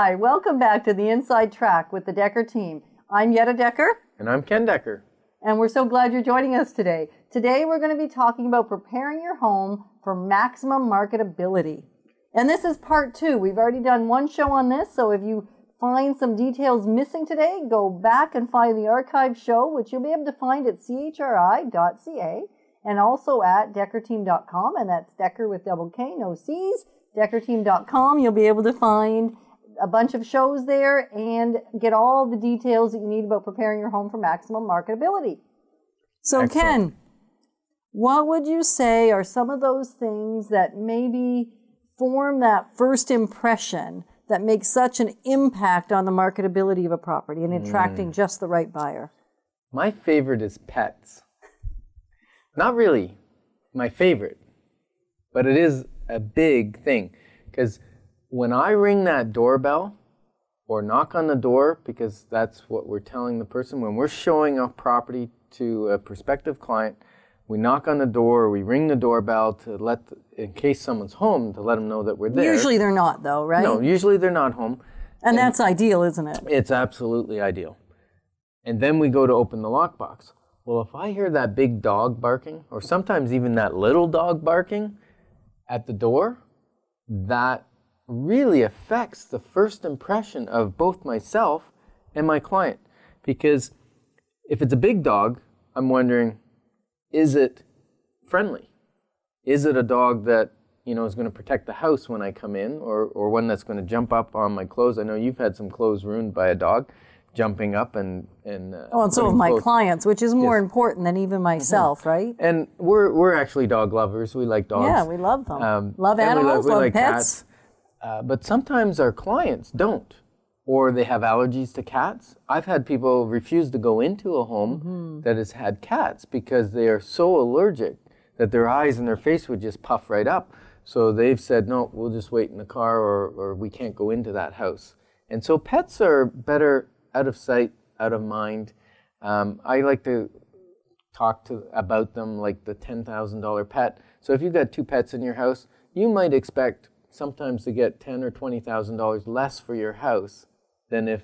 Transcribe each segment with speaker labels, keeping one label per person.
Speaker 1: Hi, welcome back to the Inside Track with the Decker team. I'm Yetta Decker.
Speaker 2: And I'm Ken Decker.
Speaker 1: And we're so glad you're joining us today. Today we're going to be talking about preparing your home for maximum marketability. And this is part 2. We've already done one show on this, so if you find some details missing today, go back and find the archive show, which you'll be able to find at chri.ca and also at deckerteam.com, and that's Decker with double K, no C's, deckerteam.com. You'll be able to find a bunch of shows there and get all the details that you need about preparing your home for maximum marketability. So excellent. Ken, what would you say are some of those things that maybe form that first impression that makes such an impact on the marketability of a property and attracting just the right buyer?
Speaker 2: My favorite is pets. Not really my favorite, but it is a big thing. Because when I ring that doorbell or knock on the door, because that's what we're telling the person, when we're showing a property to a prospective client, we knock on the door, or we ring the doorbell to in case someone's home, to let them know that we're there.
Speaker 1: Usually they're not though, right?
Speaker 2: No, usually they're not home.
Speaker 1: And that's ideal, isn't it?
Speaker 2: It's absolutely ideal. And then we go to open the lockbox. Well, if I hear that big dog barking, or sometimes even that little dog barking at the door, that really affects the first impression of both myself and my client. Because if it's a big dog, I'm wondering, is it friendly? Is it a dog that, you know, is going to protect the house when I come in, or one that's going to jump up on my clothes? I know you've had some clothes ruined by a dog jumping up and
Speaker 1: so have my clients, which is more important than even myself, right?
Speaker 2: And we're actually dog lovers. We like dogs.
Speaker 1: Yeah, we love them. Love animals,
Speaker 2: we
Speaker 1: love
Speaker 2: like
Speaker 1: pets.
Speaker 2: Cats. But sometimes our clients don't, or they have allergies to cats. I've had people refuse to go into a home that has had cats because they are so allergic that their eyes and their face would just puff right up. So they've said, no, we'll just wait in the car, or we can't go into that house. And so pets are better out of sight, out of mind. I like to talk about them like the $10,000 pet. So if you've got 2 pets in your house, you might expect sometimes to get $10,000 or $20,000 less for your house than if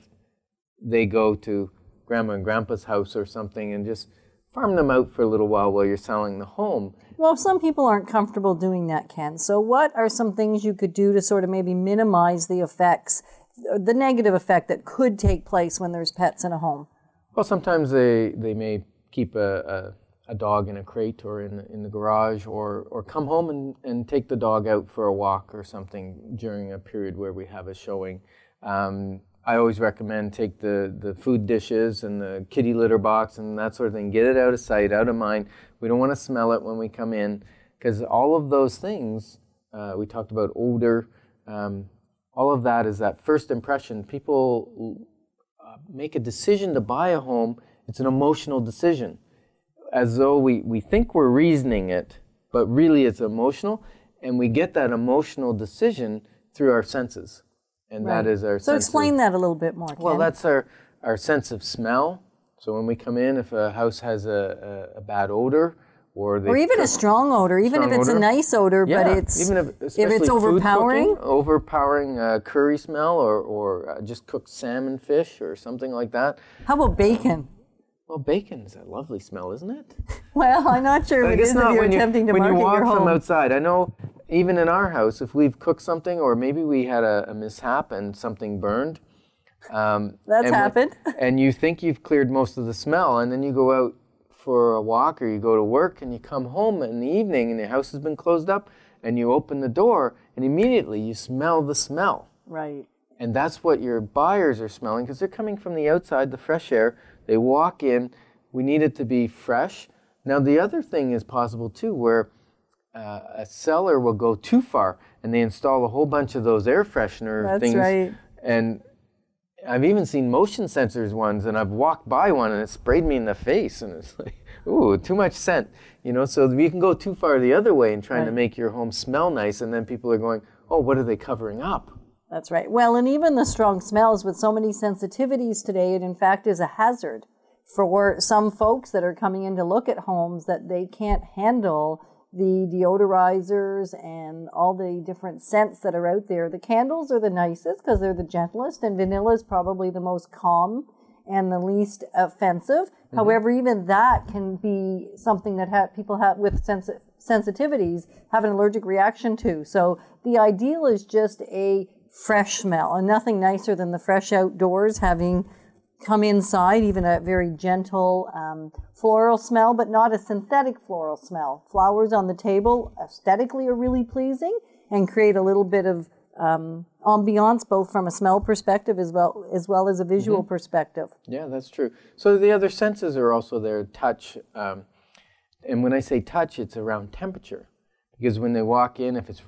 Speaker 2: they go to grandma and grandpa's house or something and just farm them out for a little while you're selling the home.
Speaker 1: Well, some people aren't comfortable doing that, Ken. So what are some things you could do to sort of maybe minimize the effects, the negative effect that could take place when there's pets in a home?
Speaker 2: Well, sometimes they may keep a dog in a crate or in the garage, or come home and take the dog out for a walk or something during a period where we have a showing. I always recommend take the food dishes and the kitty litter box and that sort of thing. Get it out of sight, out of mind. We don't want to smell it when we come in, because all of those things, we talked about odor, all of that is that first impression. People make a decision to buy a home. It's an emotional decision, as though we think we're reasoning it, but really it's emotional, and we get that emotional decision through our senses. And that is our sense.
Speaker 1: So explain that a little bit more, Ken.
Speaker 2: Well, that's our sense of smell. So when we come in, if a house has a bad odor, or even
Speaker 1: a strong odor, even if it's a nice odor, but
Speaker 2: even if
Speaker 1: it's overpowering,
Speaker 2: overpowering curry smell, or just cooked salmon fish or something like that.
Speaker 1: How about bacon?
Speaker 2: Well, bacon is a lovely smell, isn't it?
Speaker 1: Well, I'm not sure if it is if you're attempting to market your home.
Speaker 2: When you walk from outside, I know even in our house, if we've cooked something, or maybe we had a mishap and something burned.
Speaker 1: That's happened.
Speaker 2: And you think you've cleared most of the smell, and then you go out for a walk or you go to work and you come home in the evening and the house has been closed up, and you open the door and immediately you smell the smell.
Speaker 1: Right.
Speaker 2: And that's what your buyers are smelling, because they're coming from the outside, the fresh air. They walk in. We need it to be fresh. Now, the other thing is possible too, where a seller will go too far and they install a whole bunch of those air freshener things.
Speaker 1: That's right.
Speaker 2: And I've even seen motion sensors ones, and I've walked by one and it sprayed me in the face, and it's like, ooh, too much scent. You know, so you can go too far the other way in trying to make your home smell nice, and then people are going, oh, what are they covering up?
Speaker 1: That's right. Well, and even the strong smells, with so many sensitivities today, it in fact is a hazard for some folks that are coming in to look at homes, that they can't handle the deodorizers and all the different scents that are out there. The candles are the nicest because they're the gentlest, and vanilla is probably the most calm and the least offensive. However, even that can be something that people have with sensitivities have an allergic reaction to. So the ideal is just a fresh smell, and nothing nicer than the fresh outdoors having come inside, even a very gentle floral smell, but not a synthetic floral smell. Flowers on the table aesthetically are really pleasing and create a little bit of ambiance, both from a smell perspective as well as a visual perspective.
Speaker 2: Yeah, that's true. So the other senses are also there, touch. And when I say touch, it's around temperature. Because when they walk in, if it's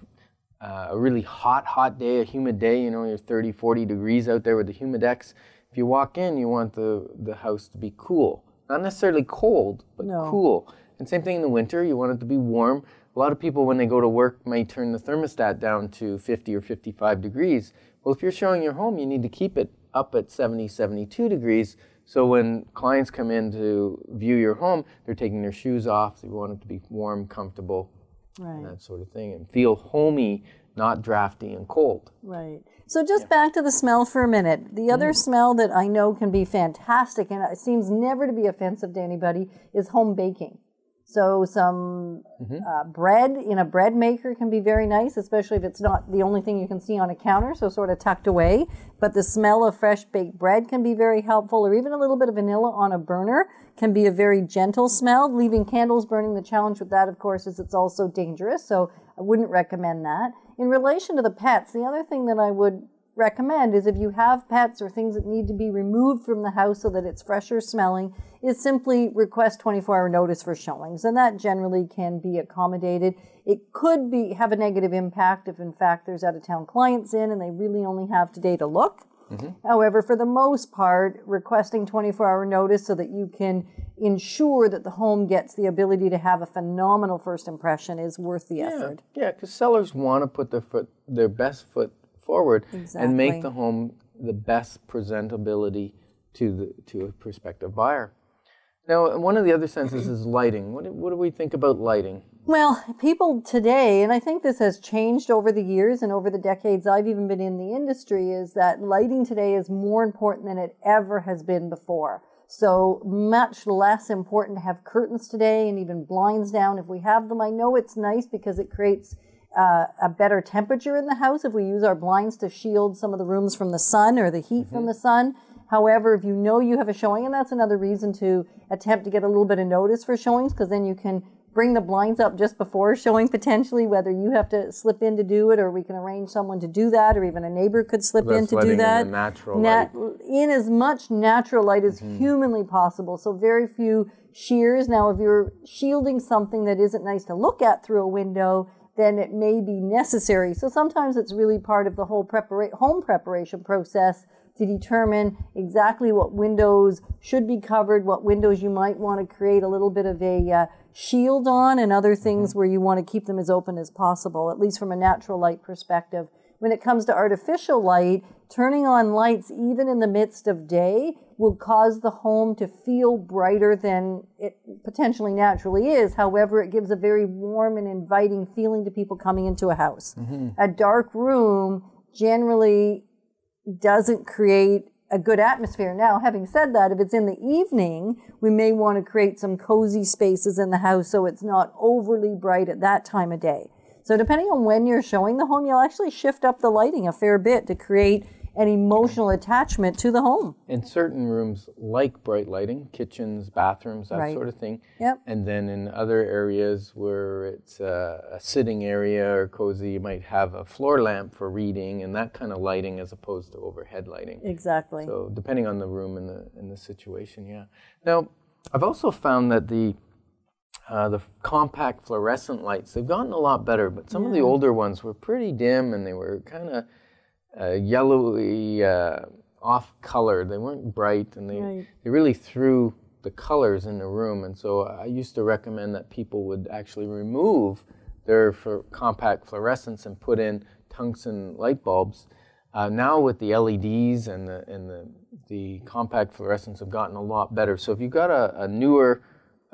Speaker 2: a really hot day, a humid day, you're 30, 40 degrees out there with the Humidex, if you walk in, you want the house to be cool. Not necessarily cold, but cool. And same thing in the winter, you want it to be warm. A lot of people, when they go to work, may turn the thermostat down to 50 or 55 degrees. Well, if you're showing your home, you need to keep it up at 70, 72 degrees. So when clients come in to view your home, they're taking their shoes off. So you want it to be warm, comfortable, and that sort of thing. And feel homey, not drafty and cold.
Speaker 1: Right. So just back to the smell for a minute. The other smell that I know can be fantastic, and it seems never to be offensive to anybody, is home baking. So some bread in a bread maker can be very nice, especially if it's not the only thing you can see on a counter, so sort of tucked away. But the smell of fresh baked bread can be very helpful, or even a little bit of vanilla on a burner can be a very gentle smell. Leaving candles burning, the challenge with that, of course, is it's also dangerous, so I wouldn't recommend that. In relation to the pets, the other thing that I would recommend is if you have pets or things that need to be removed from the house so that it's fresher smelling, is simply request 24-hour notice for showings, and that generally can be accommodated. It could have a negative impact if in fact there's out-of-town clients in and they really only have today to look. However, for the most part, requesting 24-hour notice so that you can ensure that the home gets the ability to have a phenomenal first impression is worth the effort.
Speaker 2: Yeah, because sellers want to put their best foot forward and make the home the best presentability to a prospective buyer. Now, one of the other senses is lighting. What do we think about lighting?
Speaker 1: Well, people today, and I think this has changed over the years and over the decades I've even been in the industry, is that lighting today is more important than it ever has been before. So much less important to have curtains today and even blinds down if we have them. I know it's nice because it creates a better temperature in the house if we use our blinds to shield some of the rooms from the sun or the heat from the sun. However, if you know you have a showing, and that's another reason to attempt to get a little bit of notice for showings, because then you can bring the blinds up just before showing potentially, whether you have to slip in to do it or we can arrange someone to do that, or even a neighbor could slip in to do that.
Speaker 2: In natural light.
Speaker 1: In as much natural light as humanly possible. So very few shears. Now, if you're shielding something that isn't nice to look at through a window, then it may be necessary. So sometimes it's really part of the whole home preparation process to determine exactly what windows should be covered, what windows you might want to create a little bit of a shield on, and other things where you want to keep them as open as possible, at least from a natural light perspective. When it comes to artificial light, turning on lights even in the midst of day will cause the home to feel brighter than it potentially naturally is. However, it gives a very warm and inviting feeling to people coming into a house. A dark room generally doesn't create a good atmosphere. Now, having said that, if it's in the evening, we may want to create some cozy spaces in the house so it's not overly bright at that time of day. So depending on when you're showing the home, you'll actually shift up the lighting a fair bit to create an emotional attachment to the home.
Speaker 2: In certain rooms like bright lighting, kitchens, bathrooms, that sort of thing.
Speaker 1: Yep.
Speaker 2: And then in other areas where it's a sitting area or cozy, you might have a floor lamp for reading and that kind of lighting as opposed to overhead lighting.
Speaker 1: Exactly.
Speaker 2: So depending on the room and the situation, yeah. Now, I've also found that the compact fluorescent lights, they've gotten a lot better, but some of the older ones were pretty dim and they were kind of yellowy, off color. They weren't bright, and they really threw the colors in the room. And so I used to recommend that people would actually remove their compact fluorescents and put in tungsten light bulbs. Now with the LEDs and the compact fluorescents have gotten a lot better. So if you've got a newer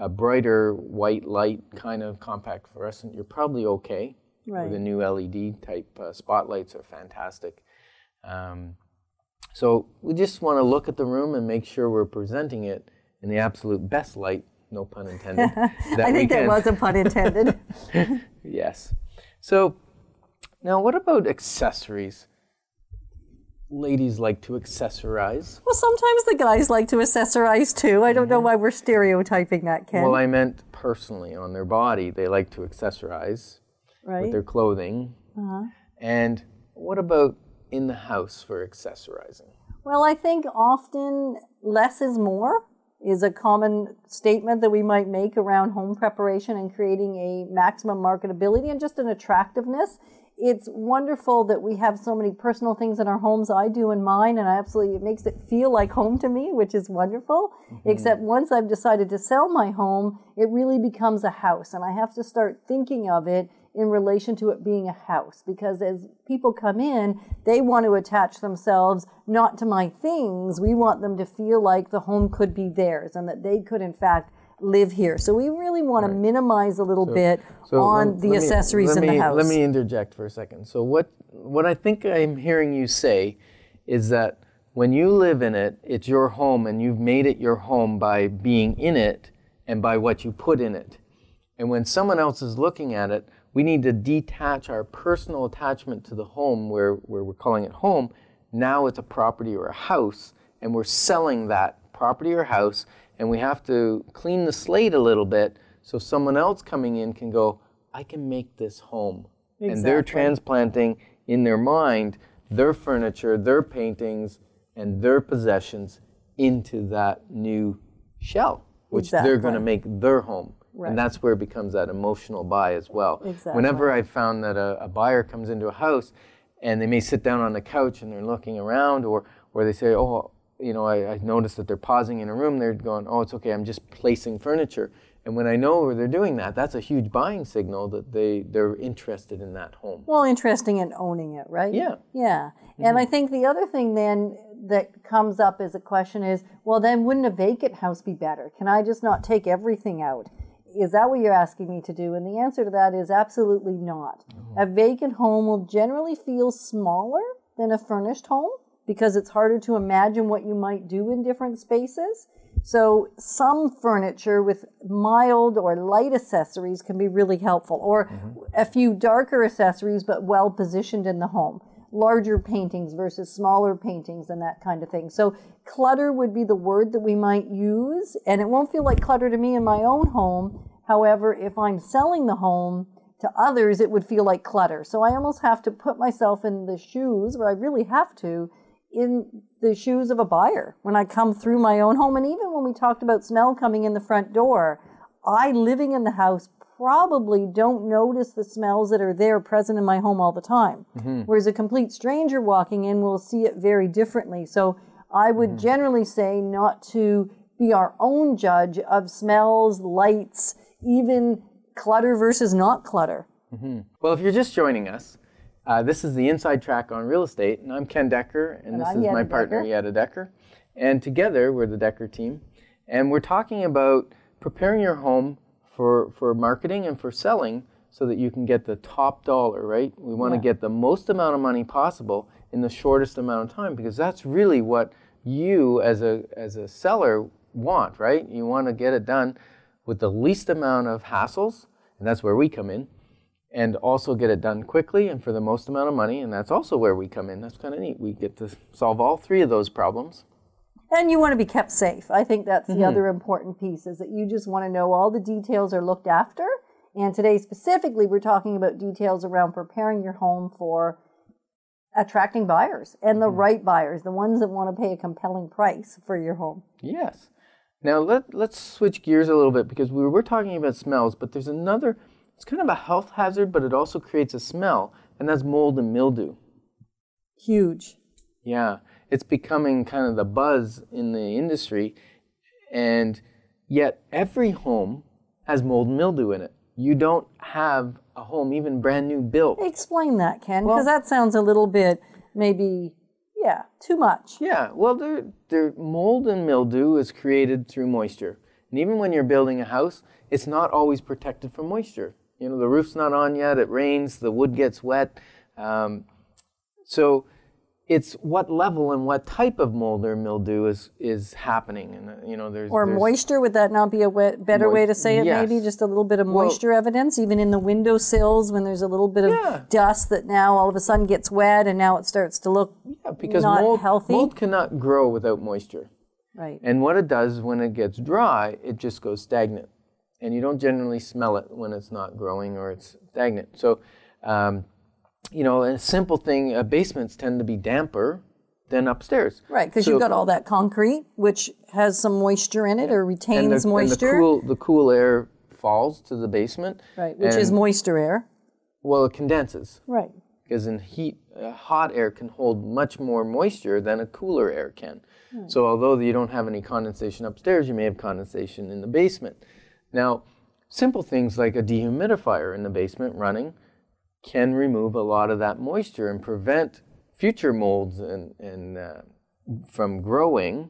Speaker 2: a brighter white light kind of compact fluorescent, you're probably okay.
Speaker 1: Right.
Speaker 2: Or the new LED type spotlights are fantastic. So we just want to look at the room and make sure we're presenting it in the absolute best light, no pun intended.
Speaker 1: I think there was a pun intended.
Speaker 2: Yes. So now what about accessories? Ladies like to accessorize.
Speaker 1: Well, sometimes the guys like to accessorize too. I don't know why we're stereotyping that, Ken.
Speaker 2: Well, I meant personally on their body. They like to accessorize with their clothing. And what about in the house for accessorizing?
Speaker 1: Well, I think often less is more is a common statement that we might make around home preparation and creating a maximum marketability and just an attractiveness. It's wonderful that we have so many personal things in our homes. I do in mine, and it makes it feel like home to me, which is wonderful. Except once I've decided to sell my home, it really becomes a house, and I have to start thinking of it in relation to it being a house, because as people come in, they want to attach themselves not to my things. We want them to feel like the home could be theirs and that they could in fact live here. So we really want to minimize a little bit on the accessories in the house.
Speaker 2: Let me interject for a second. So what I think I'm hearing you say is that when you live in it, it's your home, and you've made it your home by being in it and by what you put in it. And when someone else is looking at it, we need to detach our personal attachment to the home where we're calling it home. Now it's a property or a house, and we're selling that property or house, and we have to clean the slate a little bit so someone else coming in can go, I can make this home. Exactly. And they're transplanting in their mind their furniture, their paintings, and their possessions into that new shell, which they're going to make their home. Right. And that's where it becomes that emotional buy as well.
Speaker 1: Exactly.
Speaker 2: Whenever I've found that a buyer comes into a house and they may sit down on the couch and they're looking around, or they say, oh, you know, I noticed that they're pausing in a room, they're going, oh, it's okay, I'm just placing furniture. And when I know they're doing that, that's a huge buying signal that they're interested in that home.
Speaker 1: Well, interesting in owning it, right?
Speaker 2: Yeah.
Speaker 1: Yeah. And I think the other thing then that comes up as a question is, well, then wouldn't a vacant house be better? Can I just not take everything out? Is that what you're asking me to do? And the answer to that is absolutely not. A vacant home will generally feel smaller than a furnished home because it's harder to imagine what you might do in different spaces. So some furniture with mild or light accessories can be really helpful, or a few darker accessories but well positioned in the home. Larger paintings versus smaller paintings and that kind of thing. So clutter would be the word that we might use, and it won't feel like clutter to me in my own home. However, if I'm selling the home to others, it would feel like clutter. So I almost have to put myself in the shoes, or I really have to, in the shoes of a buyer when I come through my own home. And even when we talked about smell coming in the front door, I, living in the house, probably don't notice the smells that are there present in my home all the time. Whereas a complete stranger walking in will see it very differently. So I would generally say not to be our own judge of smells, lights, even clutter versus not clutter.
Speaker 2: Well, if you're just joining us, this is the Inside Track on Real Estate, and I'm Ken Decker, and this is my partner, Yetta Decker. And together, we're the Decker team, and we're talking about preparing your home for marketing and for selling so that you can get the top dollar, right? We want to get the most amount of money possible in the shortest amount of time, because that's really what you as a seller want, right? You want to get it done with the least amount of hassles, and that's where we come in, and also get it done quickly and for the most amount of money, and that's also where we come in. That's kind of neat. We get to solve all three of those problems.
Speaker 1: And you want to be kept safe. I think that's the other important piece, is that you just want to know all the details are looked after. And today specifically, we're talking about details around preparing your home for attracting buyers, and the right buyers, the ones that want to pay a compelling price for your home.
Speaker 2: Yes. Now let's switch gears a little bit, because we were talking about smells, but there's another, it's kind of a health hazard, but it also creates a smell, and that's mold and mildew.
Speaker 1: Huge.
Speaker 2: Yeah. It's becoming kind of the buzz in the industry, and yet every home has mold and mildew in it. You don't have a home even brand new built.
Speaker 1: Explain that, Ken, because that sounds a little bit maybe, too much.
Speaker 2: Yeah, well, mold and mildew is created through moisture. And even when you're building a house, it's not always protected from moisture. You know, the roof's not on yet, it rains, the wood gets wet. So it's what level and what type of mold or mildew is happening. And, you know, there's
Speaker 1: moisture, would that not be a better way to say it?
Speaker 2: Yes.
Speaker 1: Maybe just a little bit of moisture evidence, even in the windowsills when there's a little bit of dust that now all of a sudden gets wet and now it starts to look
Speaker 2: because
Speaker 1: not healthy.
Speaker 2: Mold cannot grow without moisture.
Speaker 1: Right.
Speaker 2: And what it does when it gets dry, it just goes stagnant. And you don't generally smell it when it's not growing or it's stagnant. So, you know, a simple thing, basements tend to be damper than upstairs.
Speaker 1: Right, because you've got all that concrete, which has some moisture in it or retains moisture.
Speaker 2: And the cool air falls to the basement.
Speaker 1: Right, which is moisture air.
Speaker 2: Well, it condenses.
Speaker 1: Right.
Speaker 2: Because in heat, hot air can hold much more moisture than a cooler air can. So although you don't have any condensation upstairs, you may have condensation in the basement. Now, simple things like a dehumidifier in the basement running can remove a lot of that moisture and prevent future molds and from growing,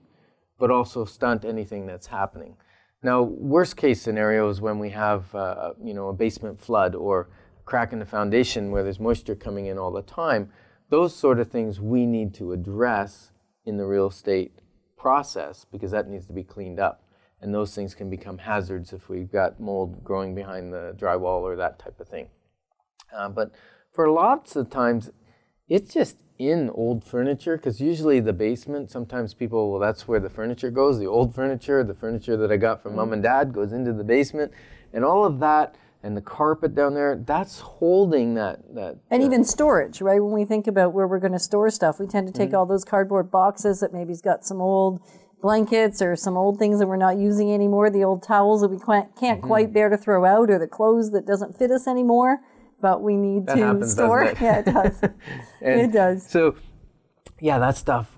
Speaker 2: but also stunt anything that's happening. Now, worst case scenario is when we have you know, a basement flood or crack in the foundation where there's moisture coming in all the time. Those sort of things we need to address in the real estate process because that needs to be cleaned up. And those things can become hazards if we've got mold growing behind the drywall or that type of thing. But for lots of times, it's just in old furniture, because usually the basement, sometimes people, well, that's where the furniture goes, the old furniture, the furniture that I got from mom and dad goes into the basement, and all of that, and the carpet down there, that's holding that.
Speaker 1: And even storage, right? When we think about where we're going to store stuff, we tend to take all those cardboard boxes that maybe's got some old blankets or some old things that we're not using anymore, the old towels that we can't quite bear to throw out, or the clothes that doesn't fit us anymore. But we need
Speaker 2: that
Speaker 1: to
Speaker 2: happens,
Speaker 1: store.
Speaker 2: Doesn't it?
Speaker 1: Yeah, it does. It does.
Speaker 2: So, yeah, that stuff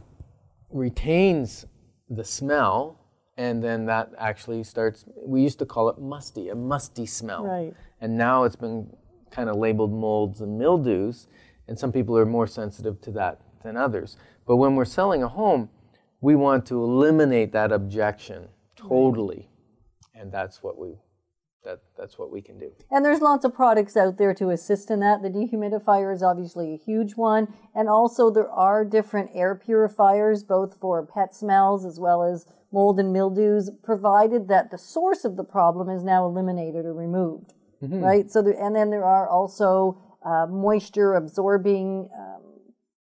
Speaker 2: retains the smell, and then that actually starts. We used to call it musty, a musty smell.
Speaker 1: Right.
Speaker 2: And now it's been kind of labeled molds and mildews, and some people are more sensitive to that than others. But when we're selling a home, we want to eliminate that objection totally, and that's what we. That's what we can do. And
Speaker 1: there's lots of products out there to assist in that. The dehumidifier is obviously a huge one. And also there are different air purifiers, both for pet smells as well as mold and mildews, provided that the source of the problem is now eliminated or removed, right? So, and then there are also moisture absorbing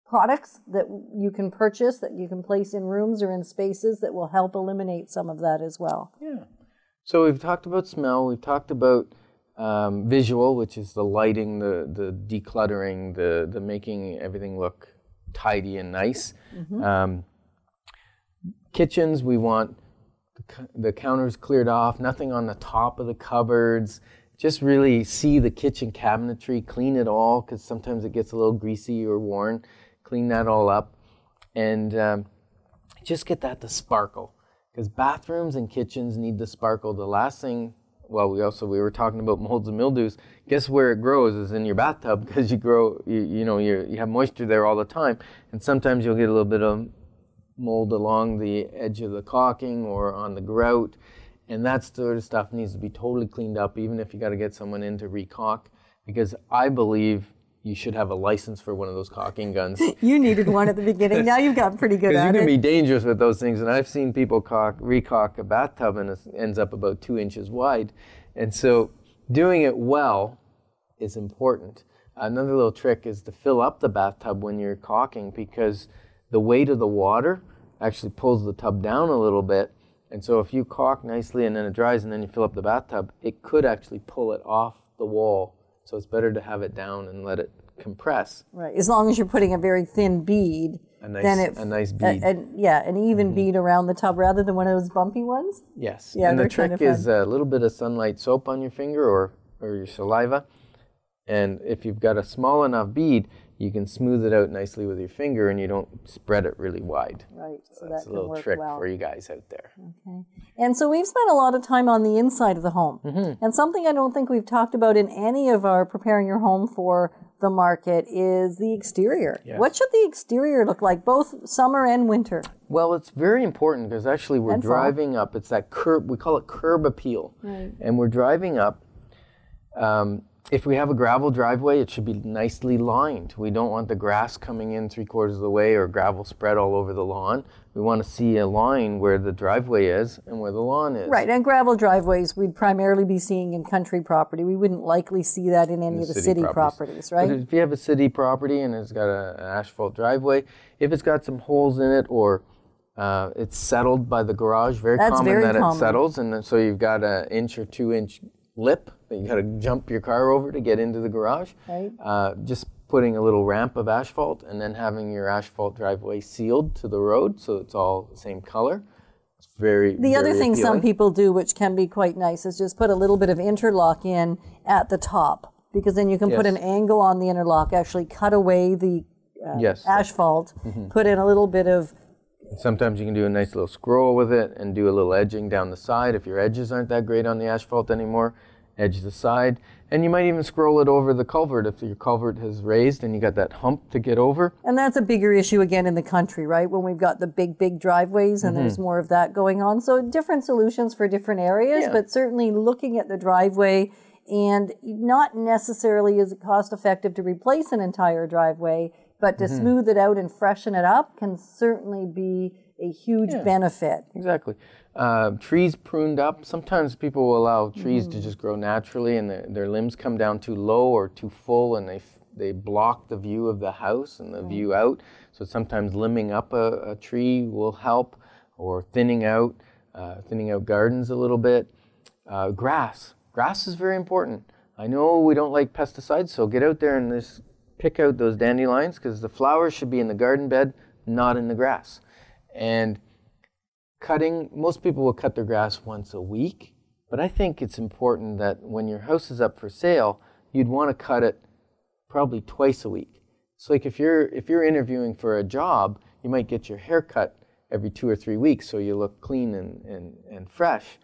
Speaker 1: products that you can purchase, that you can place in rooms or in spaces that will help eliminate some of that as well.
Speaker 2: Yeah. So we've talked about smell, we've talked about visual, which is the lighting, the decluttering, the making everything look tidy and nice. Kitchens, we want the counters cleared off, nothing on the top of the cupboards. Just really see the kitchen cabinetry, clean it all, because sometimes it gets a little greasy or worn. Clean that all up, and just get that to sparkle. Because bathrooms and kitchens need to sparkle. The last thing, well, we were talking about molds and mildews. Guess where it grows is in your bathtub, because you have moisture there all the time, and sometimes you'll get a little bit of mold along the edge of the caulking or on the grout, and that sort of stuff needs to be totally cleaned up, even if you got to get someone in to re-caulk, because I believe you should have a license for one of those caulking guns.
Speaker 1: You needed one at the beginning. Now you've gotten pretty good at it.
Speaker 2: Because you can be dangerous with those things. And I've seen people re-caulk a bathtub and it ends up about 2 inches wide. And so doing it well is important. Another little trick is to fill up the bathtub when you're caulking, because the weight of the water actually pulls the tub down a little bit. And so if you caulk nicely and then it dries and then you fill up the bathtub, it could actually pull it off the wall. So it's better to have it down and let it compress.
Speaker 1: Right, as long as you're putting a very thin bead.
Speaker 2: A nice bead.
Speaker 1: An even bead around the tub rather than one of those bumpy ones.
Speaker 2: Yes,
Speaker 1: yeah,
Speaker 2: and the trick is a little bit of sunlight soap on your finger or your saliva. And if you've got a small enough bead, you can smooth it out nicely with your finger and you don't spread it really wide.
Speaker 1: Right,
Speaker 2: so that's a little trick for you guys out there.
Speaker 1: Okay. And so we've spent a lot of time on the inside of the home. And something I don't think we've talked about in any of our preparing your home for the market is the exterior.
Speaker 2: Yes.
Speaker 1: What should the exterior look like, both summer and winter?
Speaker 2: Well, it's very important because actually we're
Speaker 1: And fall.
Speaker 2: driving up. It's that curb, we call it curb appeal.
Speaker 1: Right.
Speaker 2: And we're driving up. If we have a gravel driveway, it should be nicely lined. We don't want the grass coming in 3/4 of the way or gravel spread all over the lawn. We want to see a line where the driveway is and where the lawn is.
Speaker 1: Right, and gravel driveways we'd primarily be seeing in country property. We wouldn't likely see that in any of the city properties, right?
Speaker 2: But if you have a city property and it's got an asphalt driveway, if it's got some holes in it or it's settled by the garage, very
Speaker 1: That's
Speaker 2: common
Speaker 1: very
Speaker 2: that
Speaker 1: common.
Speaker 2: it settles, and then, so you've got an 1 or 2 inch lip that you got to jump your car over to get into the garage.
Speaker 1: Right.
Speaker 2: Just putting a little ramp of asphalt and then having your asphalt driveway sealed to the road so it's all the same color. It's
Speaker 1: The other thing some
Speaker 2: appealing.
Speaker 1: people do, which can be quite nice, is just put a little bit of interlock in at the top, because then you can put
Speaker 2: Yes.
Speaker 1: an angle on the interlock, actually cut away the
Speaker 2: Yes.
Speaker 1: asphalt, put in a little bit of,
Speaker 2: Sometimes you can do a nice little scroll with it and do a little edging down the side. If your edges aren't that great on the asphalt anymore, edge the side. And you might even scroll it over the culvert if your culvert has raised and you got that hump to get over.
Speaker 1: and that's a bigger issue again in the country, right? When we've got the big driveways and there's more of that going on. So different solutions for different areas,
Speaker 2: Yeah.
Speaker 1: but certainly looking at the driveway, and not necessarily is it cost effective to replace an entire driveway, but to smooth it out and freshen it up can certainly be a huge benefit.
Speaker 2: Exactly. Trees pruned up. Sometimes people will allow trees to just grow naturally and their limbs come down too low or too full and they block the view of the house and the view out. So sometimes limbing up a tree will help, or thinning out gardens a little bit. Grass. Grass is very important. I know we don't like pesticides, so get out there and just pick out those dandelions, because the flowers should be in the garden bed, not in the grass. And cutting, most people will cut their grass once a week, but I think it's important that when your house is up for sale, you'd want to cut it probably twice a week. So like if you're interviewing for a job, you might get your hair cut every 2 or 3 weeks so you look clean and fresh,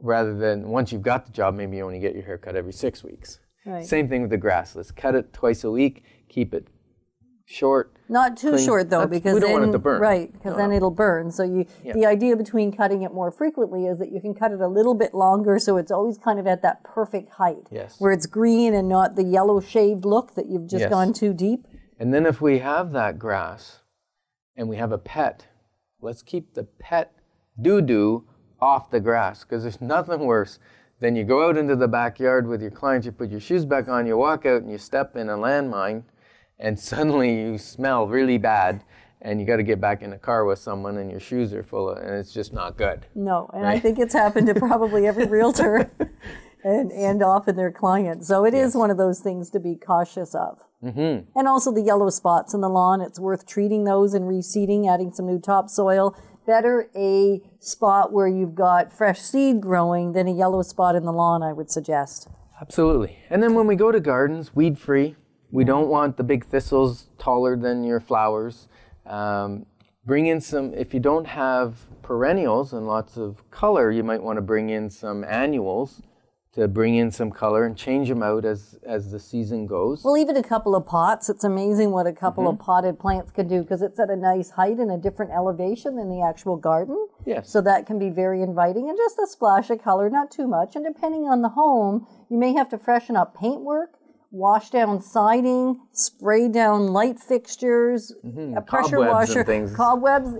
Speaker 2: rather than once you've got the job, maybe you only get your hair cut every 6 weeks.
Speaker 1: Right.
Speaker 2: Same thing with the grass. Let's cut it twice a week, keep it short.
Speaker 1: Not too
Speaker 2: clean.
Speaker 1: short though,
Speaker 2: That's-
Speaker 1: because
Speaker 2: we don't
Speaker 1: then,
Speaker 2: want it to burn.
Speaker 1: right, because then it'll burn. So the idea between cutting it more frequently is that you can cut it a little bit longer, so it's always kind of at that perfect height,
Speaker 2: Yes.
Speaker 1: where it's green and not the yellow shaved look that you've just
Speaker 2: Yes.
Speaker 1: gone too deep.
Speaker 2: And then if we have that grass and we have a pet, let's keep the pet doo-doo off the grass, because there's nothing worse than you go out into the backyard with your clients, you put your shoes back on, you walk out and you step in a landmine, and suddenly you smell really bad, and you got to get back in the car with someone and your shoes are full of, and it's just not good.
Speaker 1: No, and I think it's happened to probably every realtor and often their clients. So it is one of those things to be cautious of. Mm-hmm. And also the yellow spots in the lawn, it's worth treating those and reseeding, adding some new topsoil. Better a spot where you've got fresh seed growing than a yellow spot in the lawn, I would suggest.
Speaker 2: Absolutely. And then when we go to gardens, weed-free. We don't want the big thistles taller than your flowers. Bring in some, if you don't have perennials and lots of color, you might want to bring in some annuals to bring in some color and change them out as the season goes.
Speaker 1: Well, even a couple of pots, it's amazing what a couple of potted plants can do, because it's at a nice height and a different elevation than the actual garden.
Speaker 2: Yes.
Speaker 1: So that can be very inviting, and just a splash of color, not too much. And depending on the home, you may have to freshen up paintwork, wash down siding, spray down light fixtures, a pressure
Speaker 2: Cobwebs
Speaker 1: washer,
Speaker 2: and things.
Speaker 1: cobwebs.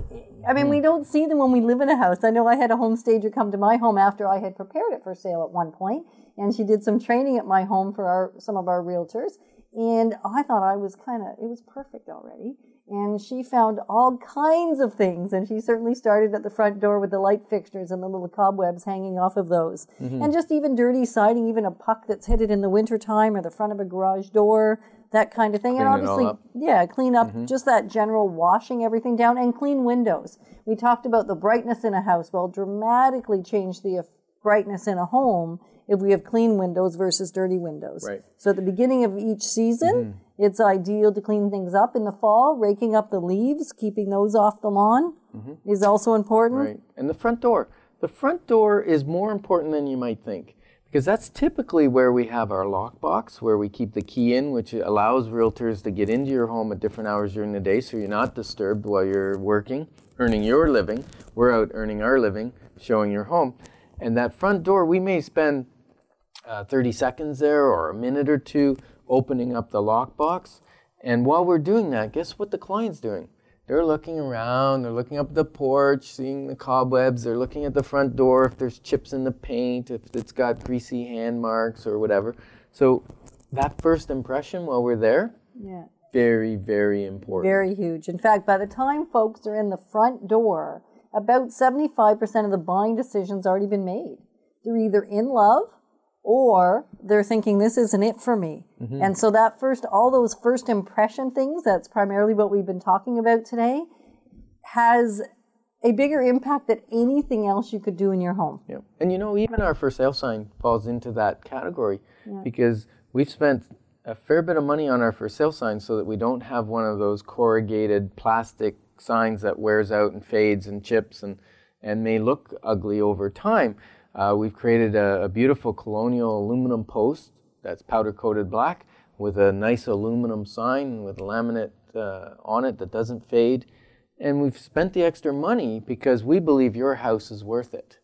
Speaker 1: I mean, we don't see them when we live in a house. I know I had a home stager come to my home after I had prepared it for sale at one point, and she did some training at my home for some of our realtors. And I thought it was perfect already. And she found all kinds of things, and she certainly started at the front door with the light fixtures and the little cobwebs hanging off of those. And just even dirty siding, even a puck that's hit it in the wintertime, or the front of a garage door, that kind of thing.
Speaker 2: Clean
Speaker 1: and
Speaker 2: it all
Speaker 1: obviously,
Speaker 2: up.
Speaker 1: Clean up just that general washing everything down, and clean windows. We talked about the brightness in a house. Well, dramatically change the brightness in a home if we have clean windows versus dirty windows.
Speaker 2: Right.
Speaker 1: So at the beginning of each season, it's ideal to clean things up. In the fall, raking up the leaves, keeping those off the lawn is also important.
Speaker 2: Right. And the front door. The front door is more important than you might think, Because that's typically where we have our lockbox, where we keep the key in, which allows realtors to get into your home at different hours during the day so you're not disturbed while you're working, earning your living. We're out earning our living, showing your home. And that front door, we may spend 30 seconds there or a minute or two opening up the lockbox. And while we're doing that, guess what the client's doing? They're looking around, they're looking up the porch, seeing the cobwebs, they're looking at the front door if there's chips in the paint, if it's got greasy hand marks or whatever. So that first impression while we're there, very, very important.
Speaker 1: Very huge. In fact, by the time folks are in the front door, about 75% of the buying decision's already been made. They're either in love or they're thinking, this isn't it for me. And so that all those first impression things, that's primarily what we've been talking about today, has a bigger impact than anything else you could do in your home.
Speaker 2: Yeah. And even our for sale sign falls into that category because we've spent a fair bit of money on our for sale sign so that we don't have one of those corrugated plastic signs that wears out and fades and chips and may look ugly over time. We've created a beautiful colonial aluminum post that's powder coated black with a nice aluminum sign with laminate on it that doesn't fade. And we've spent the extra money because we believe your house is worth it.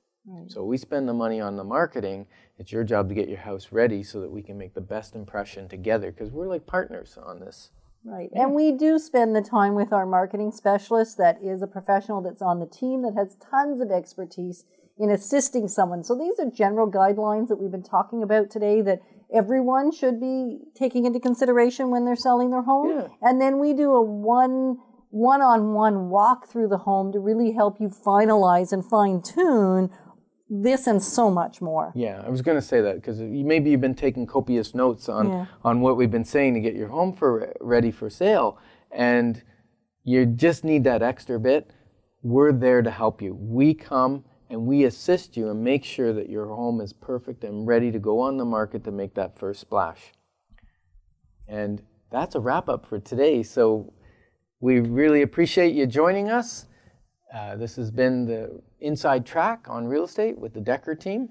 Speaker 2: So we spend the money on the marketing. It's your job to get your house ready so that we can make the best impression together because we're like partners on this.
Speaker 1: Right. And we do spend the time with our marketing specialist that is a professional that's on the team that has tons of expertise in assisting someone. So these are general guidelines that we've been talking about today that everyone should be taking into consideration when they're selling their home.
Speaker 2: Yeah.
Speaker 1: And then we do a one-on-one walk through the home to really help you finalize and fine-tune this and so much more.
Speaker 2: Yeah, I was going to say that because maybe you've been taking copious notes on what we've been saying to get your home ready for sale, and you just need that extra bit. We're there to help you. We come and we assist you and make sure that your home is perfect and ready to go on the market to make that first splash. And that's a wrap-up for today. So we really appreciate you joining us. This has been the Inside Track on Real Estate with the Decker team.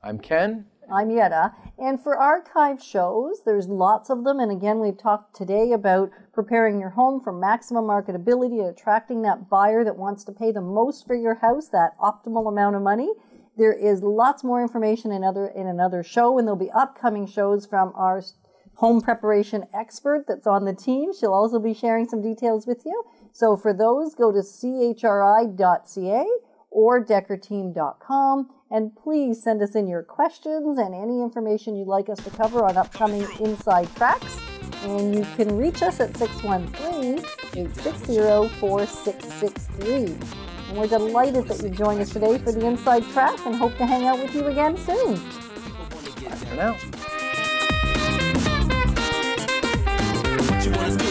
Speaker 2: I'm Ken.
Speaker 1: I'm Yetta. And for archive shows, there's lots of them. And again, we've talked today about preparing your home for maximum marketability, attracting that buyer that wants to pay the most for your house, that optimal amount of money. There is lots more information in another show, and there'll be upcoming shows from our home preparation expert that's on the team. She'll also be sharing some details with you. So for those, go to chri.ca or deckerteam.com, and please send us in your questions and any information you'd like us to cover on upcoming Inside Tracks. And you can reach us at 613-860-4663. And we're delighted that you've joined us today for the Inside Track and hope to hang out with you again soon.
Speaker 2: Bye for now.
Speaker 3: What you wanna do?